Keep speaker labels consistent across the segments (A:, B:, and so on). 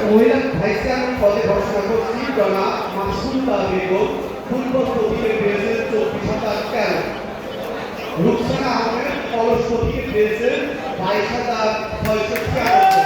A: মহিলা vice chairman পদে ঘোষণা করছি জনাব মাসুদা বেগম। ফুটবল প্রতীকে পেয়েছেন 24,013। রুকসানা আহমেদ কলস প্রতীকে পেয়েছেন 22,691।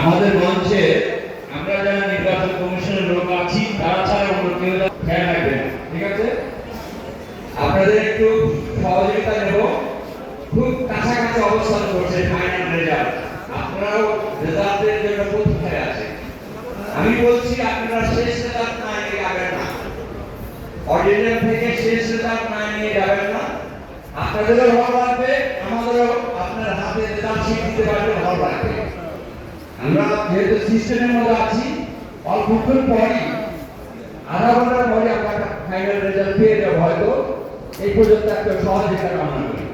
B: আমাদের মঞ্চে আমরা যারা নির্বাচন কমিশনের লোক আছি তারা ছাড়া অন্য কেউ খেয়াল রাখবেন, ঠিক আছে? আপনাদের একটু সহযোগিতা নেব। খুব কাছাকাছি অবস্থান করছে ফাইনাল রেজাল্ট, আপনারাও রেজাল্টের জন্য প্রতীক্ষায় আছে। আমি বলছি আপনারা শেষ রেজাল্ট না নিয়ে যাবেন না, অর্ডিনাল থেকে শেষ রেজাল্ট না নিয়ে যাবেন না। আপনাদেরও ভালো লাগবে, আমাদেরও আপনার হাতে রেজাল্ট শিট দিতে পারলে ভালো লাগবে। আমরা যেহেতু সিস্টেমের মধ্যে আছি, অল্পক্ষণ পরই আধা ঘন্টার পরে আমরা ফাইনাল রেজাল্ট পেয়ে যাবো হয়তো। এই পর্যন্ত একটা সহযোগিতা কামনা করি।